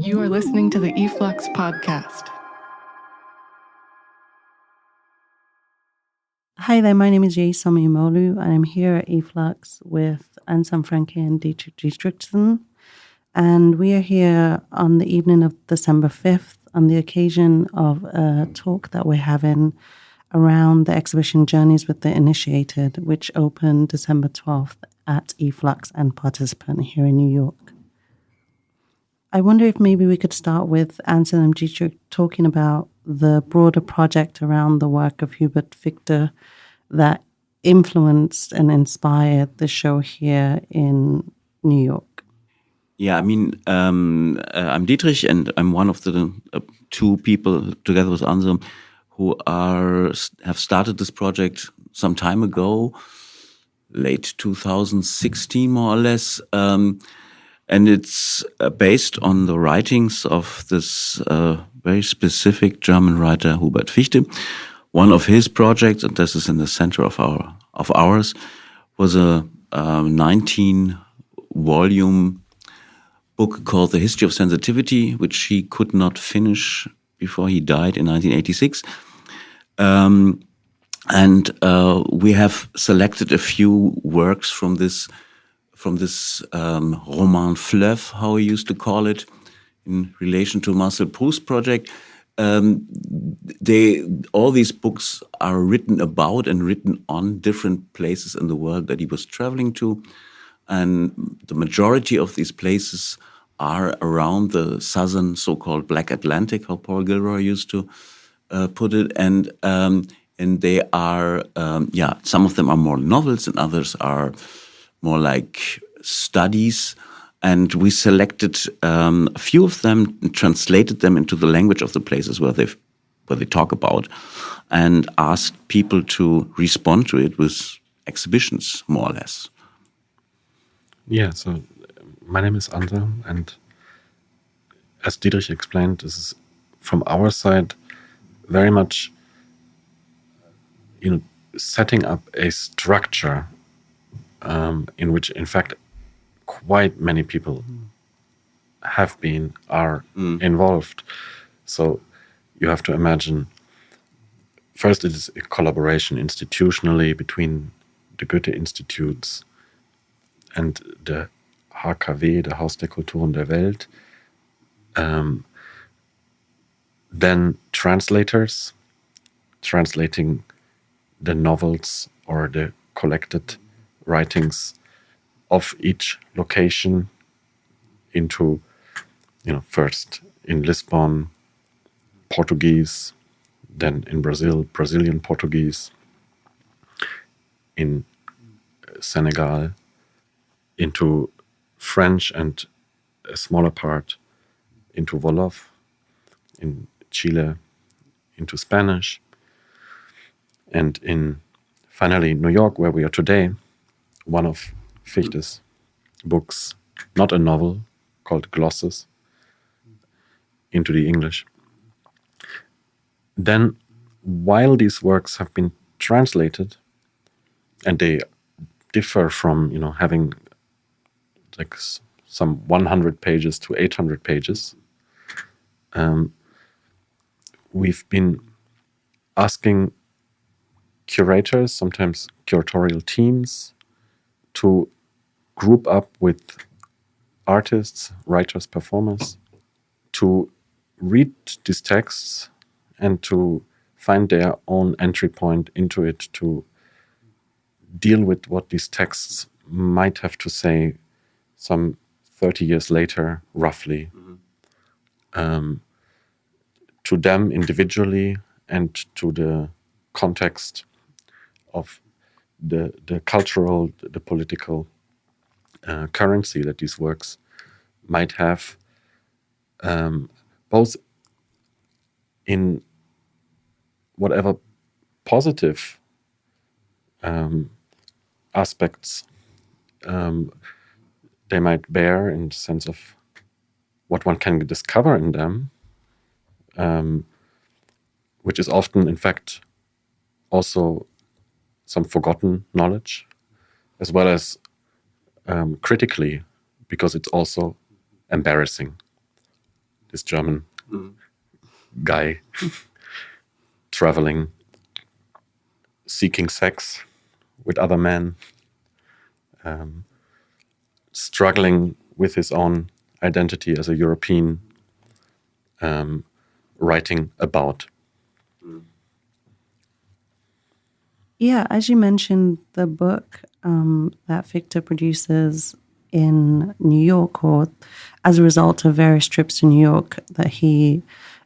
You are listening to the e-flux podcast. Hi there, my name is Yesomi Umolu, and I'm here at e-flux with Anselm Franke and Diedrich Diederichsen. And we are here on the evening of December 5th on the occasion of a talk that we're having around the exhibition Journeys with the Initiated, which opened December 12th at e-flux and Participant here in New York. I wonder if maybe we could start with Anselm and Diedrich talking about the broader project around the work of Hubert Fichte that influenced and inspired the show here in New York. Yeah, I mean, I'm Diedrich, and I'm one of the two people, together with Anselm, who have started this project some time ago, late 2016, more or less. And it's based on the writings of this very specific German writer, Hubert Fichte. One of his projects, and this is in the center of ours, was a 19-volume book called The History of Sensitivity, which he could not finish before he died in 1986. We have selected a few works from this roman fleuve, how he used to call it, in relation to Marcel Proust's project. All these books are written about and written on different places in the world that he was traveling to. And the majority of these places are around the southern so-called Black Atlantic, how Paul Gilroy used to put it. And they are, some of them are more novels and others are more like studies. And we selected a few of them and translated them into the language of the places where they talk about, and asked people to respond to it with exhibitions, more or less. Yeah, so my name is Anselm, and as Diedrich explained, this is from our side very much, setting up a structure in which, in fact, quite many people are involved. So you have to imagine, first it is a collaboration institutionally between the Goethe Institutes and the HKW, the Haus der Kulturen der Welt. Then translators, translating the novels or the collected writings of each location into, first in Lisbon, Portuguese, then in Brazil, Brazilian Portuguese, in Senegal, into French, and a smaller part into Wolof, in Chile, into Spanish, and in finally New York, where we are today, one of Fichte's books, not a novel, called Glosses, into the English. Then, while these works have been translated, and they differ from, having like some 100 pages to 800 pages, we've been asking curators, sometimes curatorial teams, to group up with artists, writers, performers, to read these texts and to find their own entry point into it, to deal with what these texts might have to say some 30 years later, roughly, to them individually and to the context of the cultural, the political currency that these works might have, both in whatever positive aspects they might bear, in the sense of what one can discover in them, which is often, in fact, also some forgotten knowledge, as well as critically, because it's also embarrassing. this German guy traveling, seeking sex with other men, struggling with his own identity as a European, writing about. Yeah, as you mentioned, the book that Fichte produces in New York, or as a result of various trips to New York that he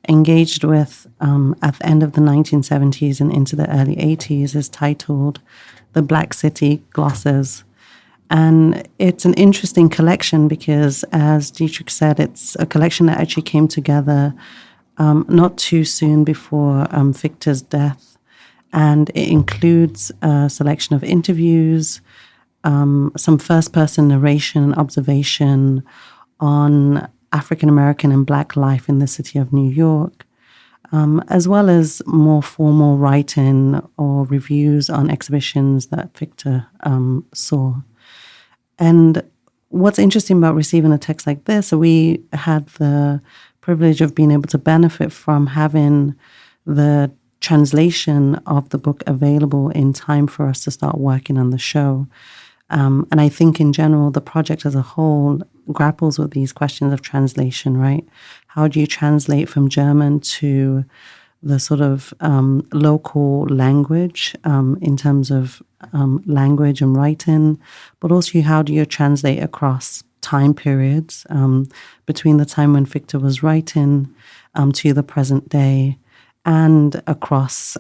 engaged with at the end of the 1970s and into the early 80s, is titled The Black City Glosses. And it's an interesting collection because, as Diedrich said, it's a collection that actually came together not too soon before Fichte's death. And it includes a selection of interviews, some first-person narration and observation on African-American and Black life in the city of New York, as well as more formal writing or reviews on exhibitions that Fichte saw. And what's interesting about receiving a text like this, so we had the privilege of being able to benefit from having the translation of the book available in time for us to start working on the show. And I think in general, the project as a whole grapples with these questions of translation, right? How do you translate from German to the sort of local language in terms of language and writing, but also how do you translate across time periods between the time when Fichte was writing to the present day, and across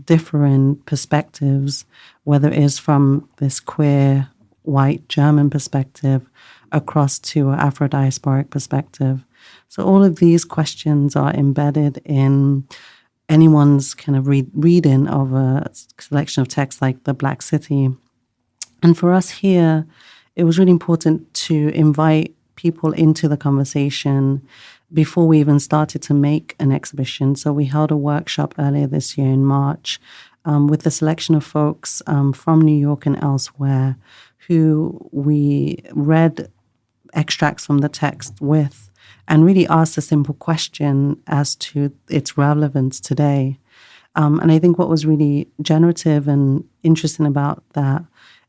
different perspectives, whether it is from this queer white German perspective across to an Afro-diasporic perspective. So all of these questions are embedded in anyone's kind of reading of a selection of texts like The Black City. And for us here, it was really important to invite people into the conversation before we even started to make an exhibition. So we held a workshop earlier this year in March with a selection of folks from New York and elsewhere who we read extracts from the text with and really asked a simple question as to its relevance today. And I think what was really generative and interesting about that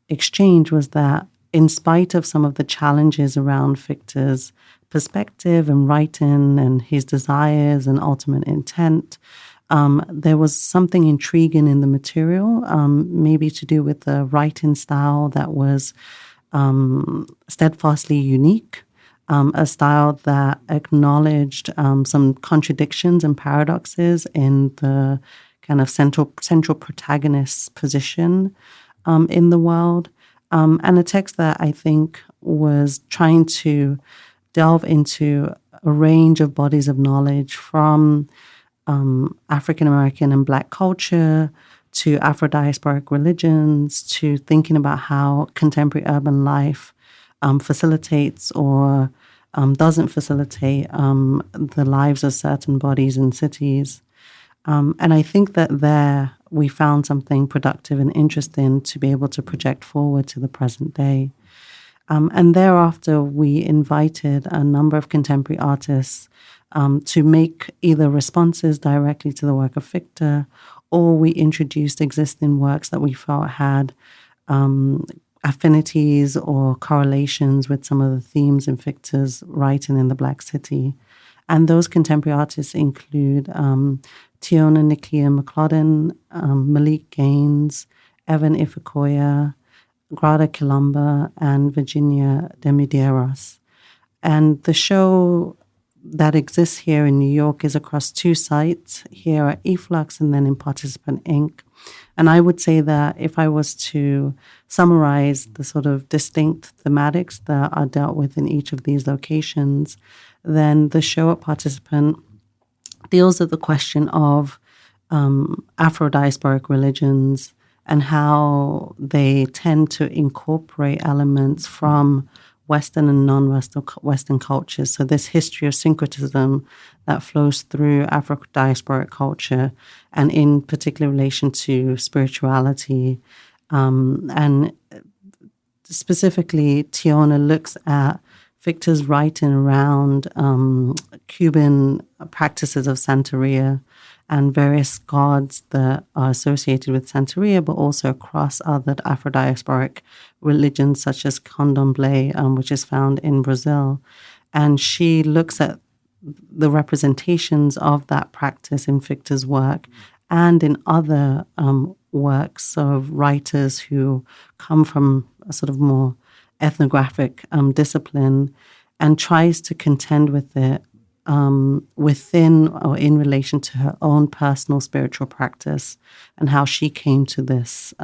exchange was that in spite of some of the challenges around Fichte's perspective and writing and his desires and ultimate intent, there was something intriguing in the material, maybe to do with the writing style that was steadfastly unique, a style that acknowledged some contradictions and paradoxes in the kind of central protagonist's position in the world, and a text that I think was trying to delve into a range of bodies of knowledge from African-American and Black culture to Afro-diasporic religions to thinking about how contemporary urban life facilitates or doesn't facilitate the lives of certain bodies in cities. And I think that there we found something productive and interesting to be able to project forward to the present day. And thereafter, we invited a number of contemporary artists to make either responses directly to the work of Fichte, or we introduced existing works that we felt had affinities or correlations with some of the themes in Fichte's writing in The Black City. And those contemporary artists include Tiona Nikia McLaughlin, Malik Gaines, Evan Ifikoya, Grada Kilamba, and Virginia Demidieros. And the show that exists here in New York is across two sites, here at e-flux and then in Participant Inc. And I would say that if I was to summarize the sort of distinct thematics that are dealt with in each of these locations, then the show at Participant deals with the question of Afro-diasporic religions and how they tend to incorporate elements from Western and non-Western cultures. So this history of syncretism that flows through Afro-diasporic culture, and in particular relation to spirituality. And specifically, Tiona looks at Fichte's writing around Cuban practices of Santeria and various gods that are associated with Santeria, but also across other Afro-diasporic religions such as Candomblé, which is found in Brazil. And she looks at the representations of that practice in Fichte's work and in other works of writers who come from a sort of more ethnographic discipline, and tries to contend with it within or in relation to her own personal spiritual practice and how she came to this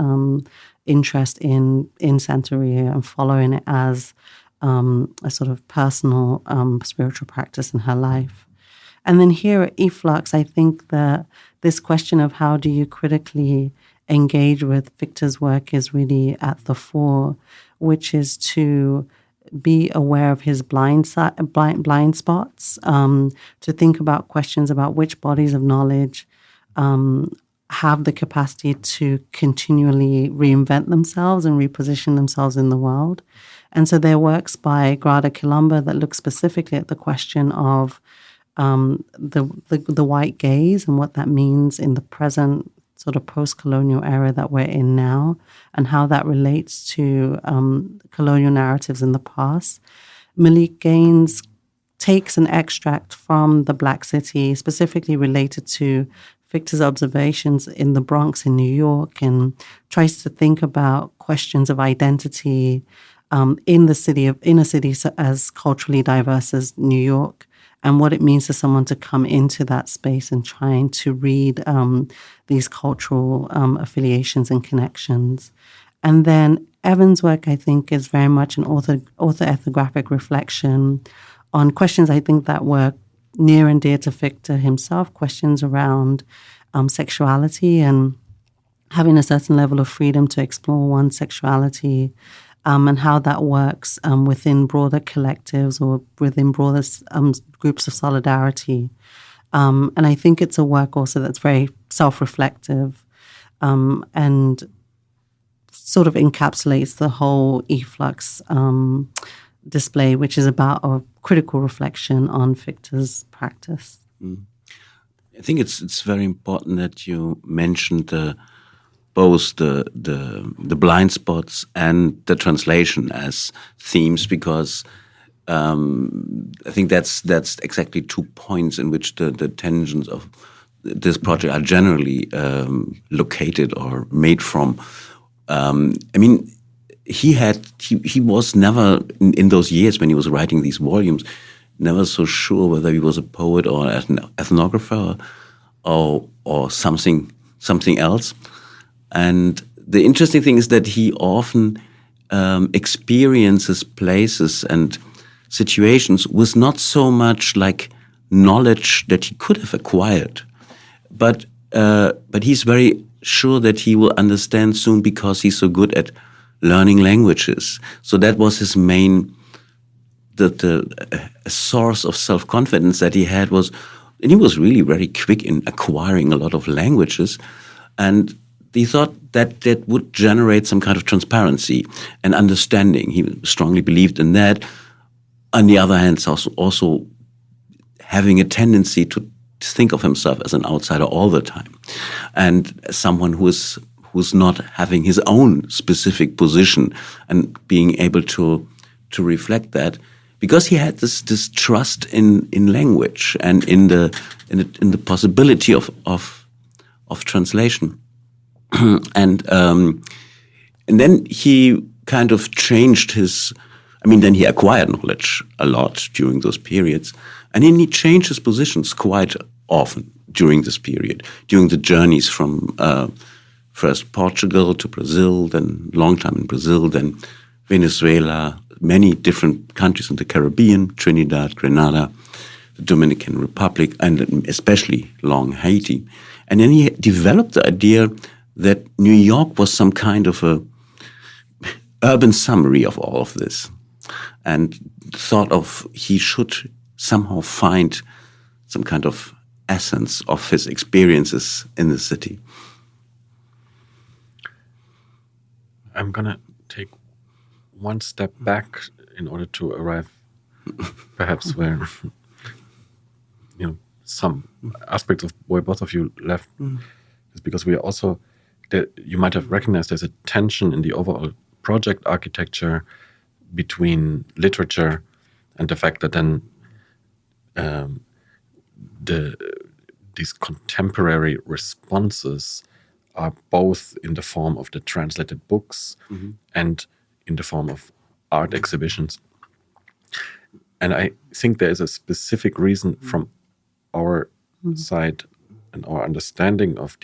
interest in Santeria and following it as a sort of personal spiritual practice in her life. And then here at e-flux, I think that this question of how do you critically engage with Fichte's work is really at the fore, which is to be aware of his blind spots, to think about questions about which bodies of knowledge have the capacity to continually reinvent themselves and reposition themselves in the world. And so there are works by Grada Quilomba that look specifically at the question of the white gaze and what that means in the present sort of post-colonial era that we're in now, and how that relates to colonial narratives in the past. Malik Gaines takes an extract from The Black City, specifically related to Fichte's observations in the Bronx in New York, and tries to think about questions of identity in a city as culturally diverse as New York, and what it means to someone to come into that space and trying to read these cultural affiliations and connections. And then Evan's work, I think, is very much an author ethnographic reflection on questions I think that were near and dear to Fichte himself, questions around sexuality and having a certain level of freedom to explore one's sexuality, and how that works within broader collectives or within broader groups of solidarity. And I think it's a work also that's very self-reflective and sort of encapsulates the whole e-flux display, which is about a critical reflection on Fichte's practice. I think it's very important that you mentioned both the blind spots and the translation as themes, because I think that's exactly 2 points in which the tensions of this project are generally located or made from. I mean, he was never in those years when he was writing these volumes, never so sure whether he was a poet or an ethnographer or something else. And the interesting thing is that he often experiences places and situations with not so much like knowledge that he could have acquired, but he's very sure that he will understand soon because he's so good at learning languages. So that was his main a source of self-confidence that he had was, and he was really very quick in acquiring a lot of languages, and he thought that would generate some kind of transparency and understanding. He strongly believed in that. On the other hand, also having a tendency to think of himself as an outsider all the time, and someone who's not having his own specific position and being able to reflect that, because he had this trust in language and in the possibility of translation. And then he kind of changed then he acquired knowledge a lot during those periods, and then he changed his positions quite often during this period, during the journeys from first Portugal to Brazil, then long time in Brazil, then Venezuela, many different countries in the Caribbean, Trinidad, Grenada, the Dominican Republic, and especially long Haiti. And then he developed the idea that New York was some kind of a urban summary of all of this, and thought of he should somehow find some kind of essence of his experiences in the city. I'm going to take one step back in order to arrive perhaps where some aspects of where both of you left is because we are also you might have recognized there's a tension in the overall project architecture between literature and the fact that then these contemporary responses are both in the form of the translated books and in the form of art exhibitions. And I think there is a specific reason from our side and our understanding of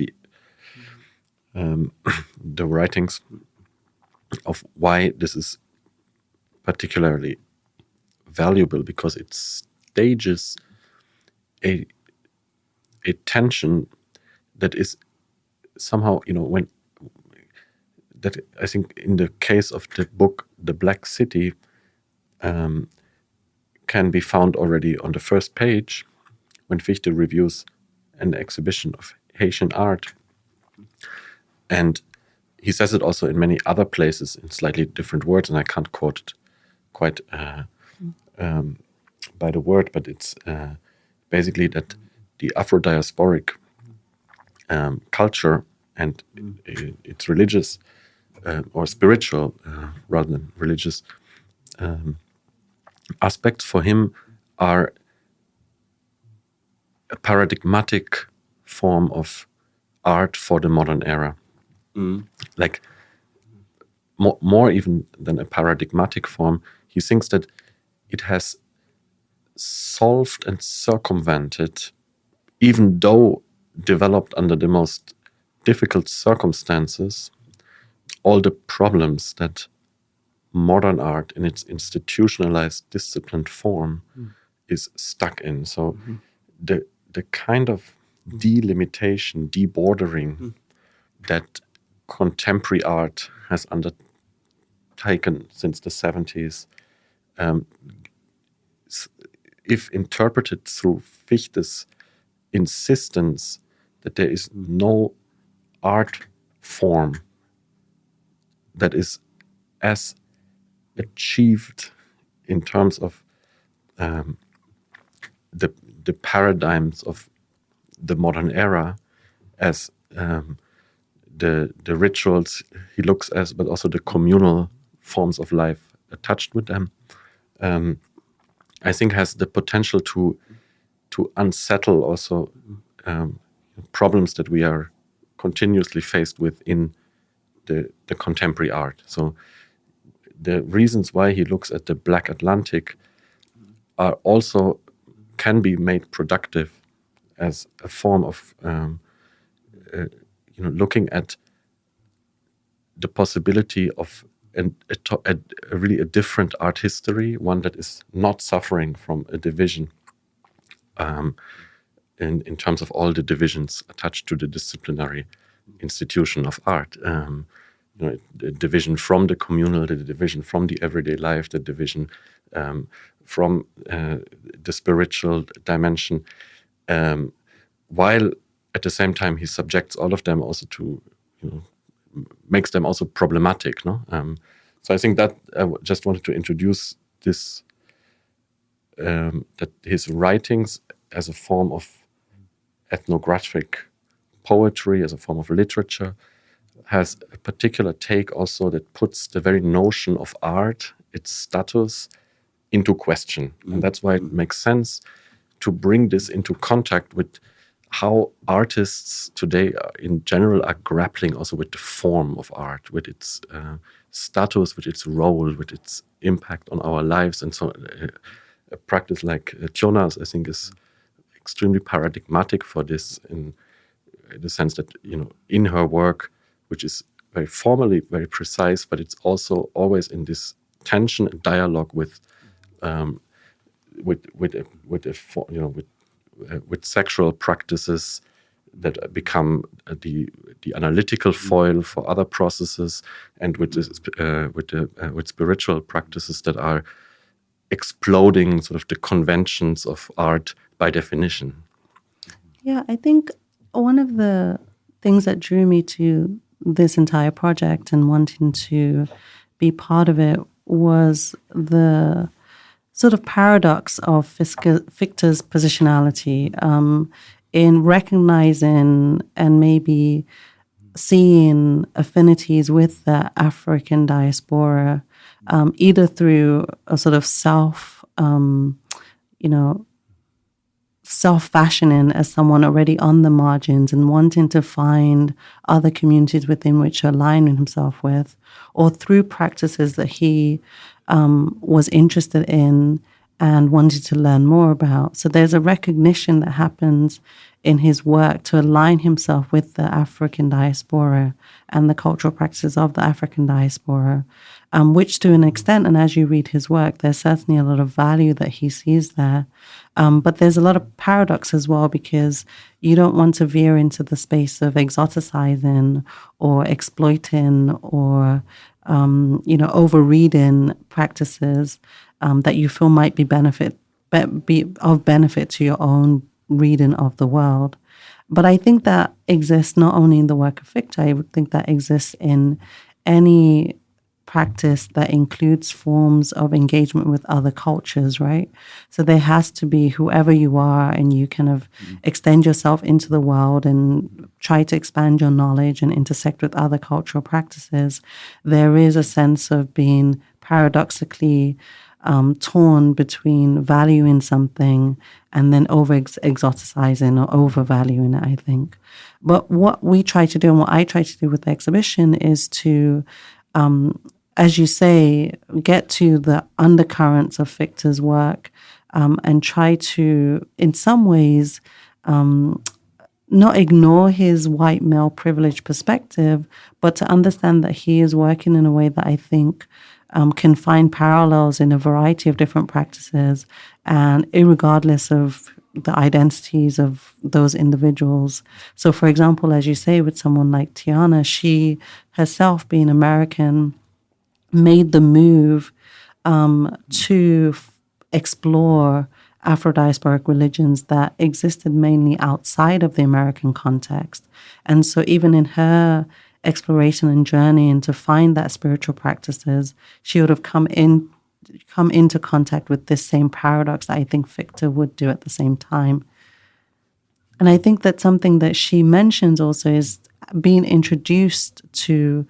the writings of why this is particularly valuable, because it stages a tension that is somehow, that I think in the case of the book The Black City can be found already on the first page when Fichte reviews an exhibition of Haitian art. And he says it also in many other places in slightly different words, and I can't quote it quite by the word, but it's basically that the Afro-diasporic culture and its religious or spiritual rather than religious aspects for him are a paradigmatic form of art for the modern era. Like more even than a paradigmatic form, he thinks that it has solved and circumvented, even though developed under the most difficult circumstances, all the problems that modern art in its institutionalized, disciplined form is stuck in. So the kind of delimitation, debordering that contemporary art has undertaken since the 70s, if interpreted through Fichte's insistence that there is no art form that is as achieved in terms of the paradigms of the modern era as the rituals he looks at, but also the communal forms of life attached with them, I think has the potential to unsettle also problems that we are continuously faced with in the contemporary art. So the reasons why he looks at the Black Atlantic are also can be made productive as a form of looking at the possibility of really a different art history, one that is not suffering from a division in terms of all the divisions attached to the disciplinary institution of art. The division from the communal, the division from the everyday life, the division from the spiritual dimension, while at the same time he subjects all of them also to, makes them also problematic. No, so I think that I just wanted to introduce this, that his writings as a form of ethnographic poetry, as a form of literature, has a particular take also that puts the very notion of art, its status, into question. And that's why it makes sense to bring this into contact with how artists today in general are grappling also with the form of art, with its status, with its role, with its impact on our lives. And so a practice like Jonas, I think, is extremely paradigmatic for this in the sense that, in her work, which is very formally very precise, but it's also always in this tension and dialogue with sexual practices that become the analytical foil for other processes, and with spiritual practices that are exploding sort of the conventions of art by definition. Yeah, I think one of the things that drew me to this entire project and wanting to be part of it was the sort of paradox of Fichte's positionality in recognizing and maybe seeing affinities with the African diaspora, either through a sort of self-fashioning as someone already on the margins and wanting to find other communities within which to align himself with, or through practices that he was interested in and wanted to learn more about. So there's a recognition that happens in his work to align himself with the African diaspora and the cultural practices of the African diaspora, which to an extent, and as you read his work, there's certainly a lot of value that he sees there. But there's a lot of paradox as well, because you don't want to veer into the space of exoticizing or exploiting or, overreading practices that you feel might be of benefit to your own reading of the world. But I think that exists not only in the work of Fichte, I would think that exists in any practice that includes forms of engagement with other cultures, right? So there has to be, whoever you are, and you kind of extend yourself into the world and try to expand your knowledge and intersect with other cultural practices, there is a sense of being paradoxically torn between valuing something and then over-exoticizing or over-valuing it, I think. But what we try to do, and what I try to do with the exhibition, is to, as you say, get to the undercurrents of Fichte's work and try to, in some ways, not ignore his white male privilege perspective, but to understand that he is working in a way that I think can find parallels in a variety of different practices, and irregardless of the identities of those individuals. So, for example, as you say, with someone like Tiana, she herself, being American, made the move to explore Afro-diasporic religions that existed mainly outside of the American context. And so even in her exploration and journey and to find that spiritual practices, she would have come into contact with this same paradox that I think Fichte would do at the same time. And I think that something that she mentions also is being introduced to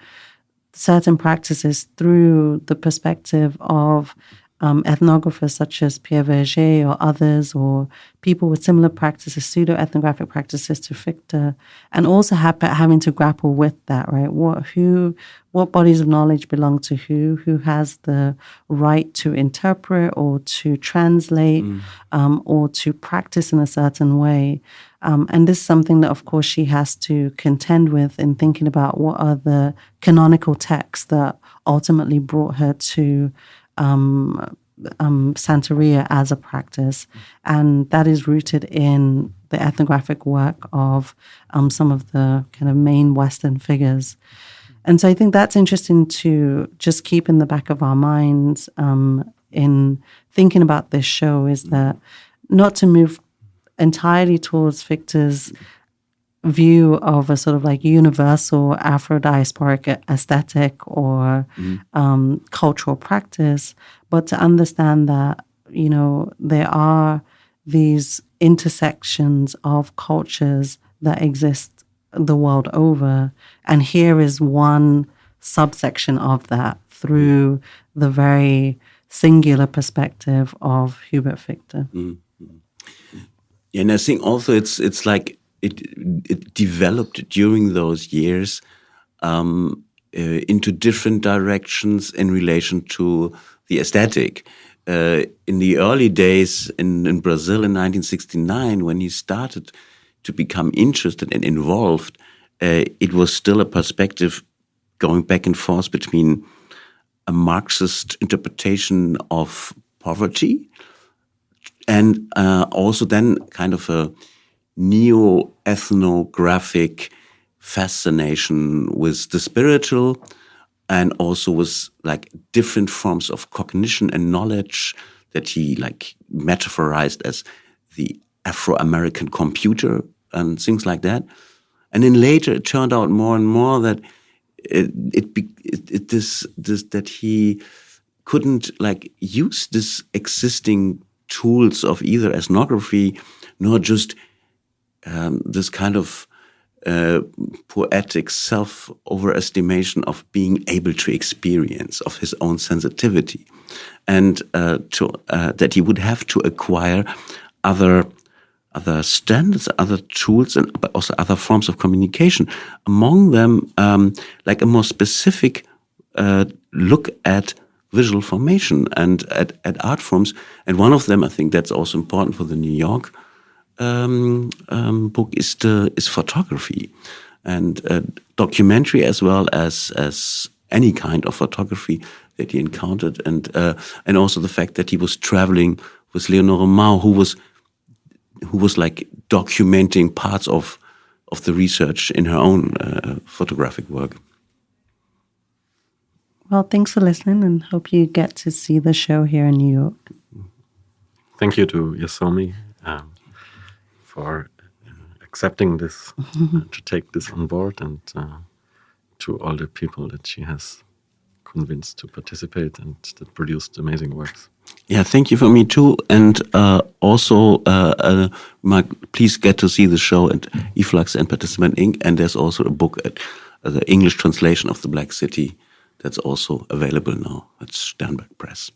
certain practices through the perspective of ethnographers such as Pierre Verger or others, or people with similar practices, pseudo-ethnographic practices to Fichte, and also having to grapple with that, right? What bodies of knowledge belong to who has the right to interpret or to translate or to practice in a certain way. And this is something that, of course, she has to contend with in thinking about what are the canonical texts that ultimately brought her to Santeria as a practice, and that is rooted in the ethnographic work of some of the kind of main Western figures. And so I think that's interesting to just keep in the back of our minds in thinking about this show, is that not to move entirely towards Fichte's view of a sort of like universal Afro-diasporic aesthetic or cultural practice, but to understand that, there are these intersections of cultures that exist the world over. And here is one subsection of that through the very singular perspective of Hubert Fichte. And I think also it's like it developed during those years into different directions in relation to the aesthetic. In the early days in Brazil in 1969, when he started to become interested and involved, it was still a perspective going back and forth between a Marxist interpretation of poverty and also then kind of a neo-ethnographic fascination with the spiritual, and also with like different forms of cognition and knowledge that he like metaphorized as the Afro-American computer and things like that. And then later it turned out more and more that that he couldn't use this existing tools of either ethnography nor just this kind of poetic self-overestimation of being able to experience, of his own sensitivity, and that he would have to acquire other standards, other tools, but also other forms of communication. Among them, a more specific look at visual formation and at art forms. And one of them, I think that's also important for the New York book, is photography, and documentary as well as any kind of photography that he encountered, and also the fact that he was traveling with Leonore Mao, who was documenting parts of the research in her own photographic work. Well, thanks for listening, and hope you get to see the show here in New York. Thank you to Yesomi for accepting this, to take this on board, and to all the people that she has convinced to participate and that produced amazing works. Yeah, thank you for me too. And also, Mark, please get to see the show at e-flux and Participant Inc. And there's also a book at the English translation of The Black City that's also available now at Sternberg Press.